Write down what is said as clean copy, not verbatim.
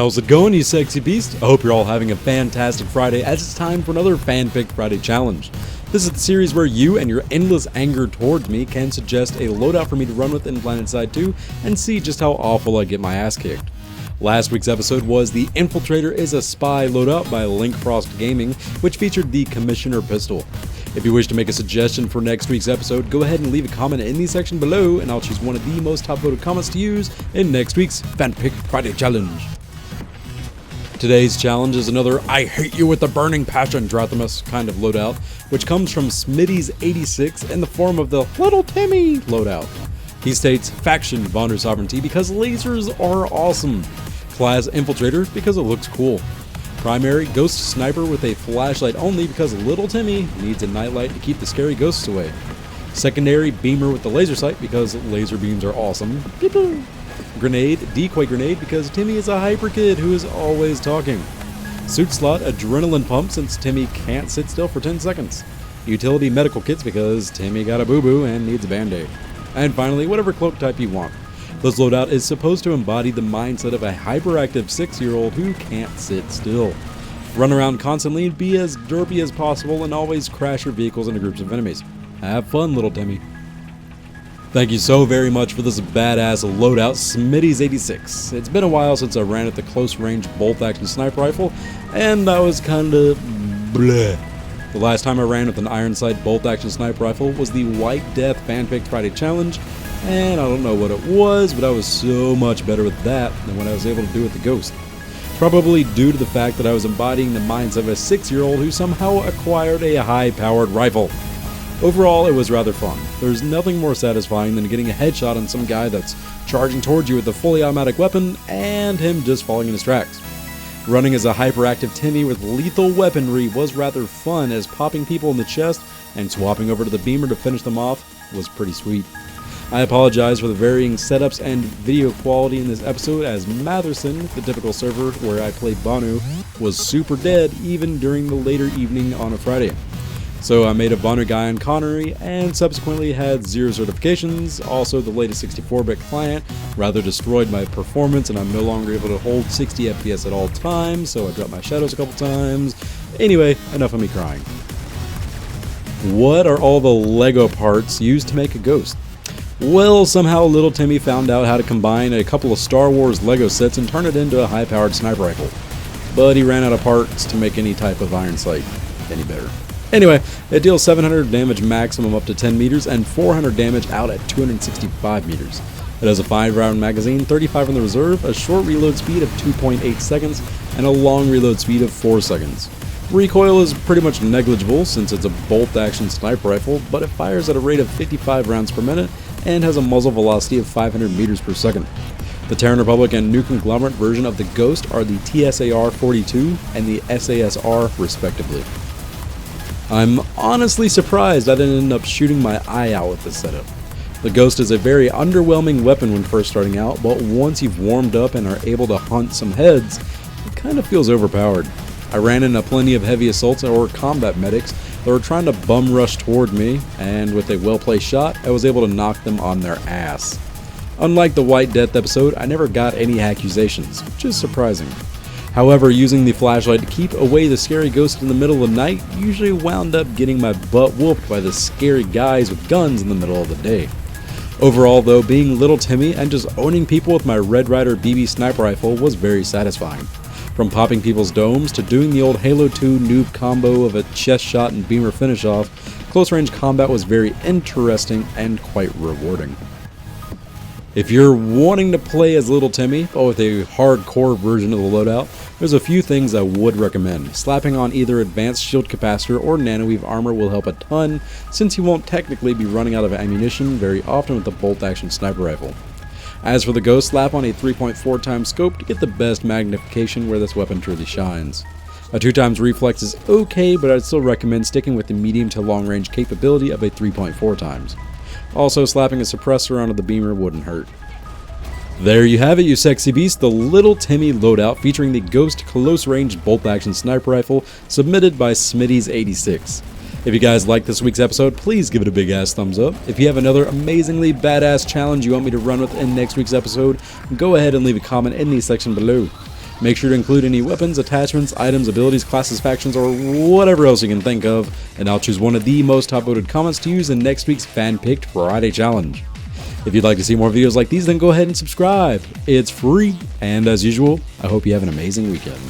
How's it going, you sexy beast? I hope you're all having a fantastic Friday, as it's time for another Fan-Picked Friday challenge. This is the series where you and your endless anger towards me can suggest a loadout for me to run with in PlanetSide 2 and see just how awful I get my ass kicked. Last week's episode was the Infiltrator is a Spy loadout by Linkfrost Gaming, which featured the Commissioner pistol. If you wish to make a suggestion for next week's episode, go ahead and leave a comment in the section below, and I'll choose one of the most top voted comments to use in next week's Fan-Picked Friday challenge. Today's challenge is another I hate you with a burning passion Drathamus kind of loadout, which comes from Smitty's86 in the form of the Little Timmy loadout. He states, Faction Vanu Sovereignty because lasers are awesome. Class Infiltrator because it looks cool. Primary Ghost Sniper with a flashlight only because Little Timmy needs a nightlight to keep the scary ghosts away. Secondary Beamer with the laser sight because laser beams are awesome. Grenade, Decoy Grenade because Timmy is a hyper kid who is always talking. Suit Slot Adrenaline Pump since Timmy can't sit still for 10 seconds. Utility Medical Kits because Timmy got a boo-boo and needs a band-aid. And finally, whatever cloak type you want. This loadout is supposed to embody the mindset of a hyperactive 6-year-old who can't sit still. Run around constantly, be as derpy as possible, and always crash your vehicles into groups of enemies. Have fun, Little Timmy. Thank you so very much for this badass loadout, Smitty's86. It's been a while since I ran at the close-range bolt-action sniper rifle, and I was kinda bleh. The last time I ran with an iron sight bolt-action sniper rifle was the White Death Fan-Picked Friday challenge, and I don't know what it was, but I was so much better with that than what I was able to do with the Ghost. Probably due to the fact that I was embodying the mindset of a 6-year-old who somehow acquired a high-powered rifle. Overall, it was rather fun. There's nothing more satisfying than getting a headshot on some guy that's charging towards you with a fully automatic weapon and him just falling in his tracks. Running as a hyperactive Timmy with lethal weaponry was rather fun, as popping people in the chest and swapping over to the beamer to finish them off was pretty sweet. I apologize for the varying setups and video quality in this episode, as Matherson, the typical server where I played Vanu, was super dead even during the later evening on a Friday. So I made a Vanu guy on Connery and subsequently had 0 certifications. Also, the latest 64-bit client rather destroyed my performance and I'm no longer able to hold 60 FPS at all times, so I dropped my shadows a couple times. Anyway, enough of me crying. What are all the Lego parts used to make a Ghost? Well, somehow Little Timmy found out how to combine a couple of Star Wars Lego sets and turn it into a high-powered sniper rifle. But he ran out of parts to make any type of iron sight any better. Anyway, it deals 700 damage maximum up to 10 meters and 400 damage out at 265 meters. It has a 5-round magazine, 35 in the reserve, a short reload speed of 2.8 seconds, and a long reload speed of 4 seconds. Recoil is pretty much negligible since it's a bolt-action sniper rifle, but it fires at a rate of 55 rounds per minute and has a muzzle velocity of 500 meters per second. The Terran Republic and New Conglomerate version of the Ghost are the TSAR 42 and the SAS-R respectively. I'm honestly surprised I didn't end up shooting my eye out with this setup. The Ghost is a very underwhelming weapon when first starting out, but once you've warmed up and are able to hunt some heads, it kind of feels overpowered. I ran into plenty of heavy assaults or combat medics that were trying to bum rush toward me, and with a well-placed shot, I was able to knock them on their ass. Unlike the White Death episode, I never got any accusations, which is surprising. However, using the flashlight to keep away the scary ghost in the middle of the night usually wound up getting my butt whooped by the scary guys with guns in the middle of the day. Overall though, being Little Timmy and just owning people with my Red Ryder BB sniper rifle was very satisfying. From popping people's domes to doing the old Halo 2 noob combo of a chest shot and beamer finish off, close range combat was very interesting and quite rewarding. If you're wanting to play as Little Timmy, but with a hardcore version of the loadout, there's a few things I would recommend. Slapping on either Advanced Shield Capacitor or Nanoweave Armor will help a ton, since you won't technically be running out of ammunition very often with the bolt-action sniper rifle. As for the Ghost, slap on a 3.4 times scope to get the best magnification where this weapon truly shines. A 2 times reflex is okay, but I'd still recommend sticking with the medium to long range capability of a 3.4 times. Also, slapping a suppressor onto the beamer wouldn't hurt. There you have it, you sexy beast, the Little Timmy loadout featuring the Ghost close-range bolt-action sniper rifle submitted by Smitty's86. If you guys liked this week's episode, please give it a big ass thumbs up. If you have another amazingly badass challenge you want me to run with in next week's episode, go ahead and leave a comment in the section below. Make sure to include any weapons, attachments, items, abilities, classes, factions, or whatever else you can think of, and I'll choose one of the most top-voted comments to use in next week's Fan-Picked Friday Challenge. If you'd like to see more videos like these, then go ahead and subscribe. It's free, and as usual, I hope you have an amazing weekend.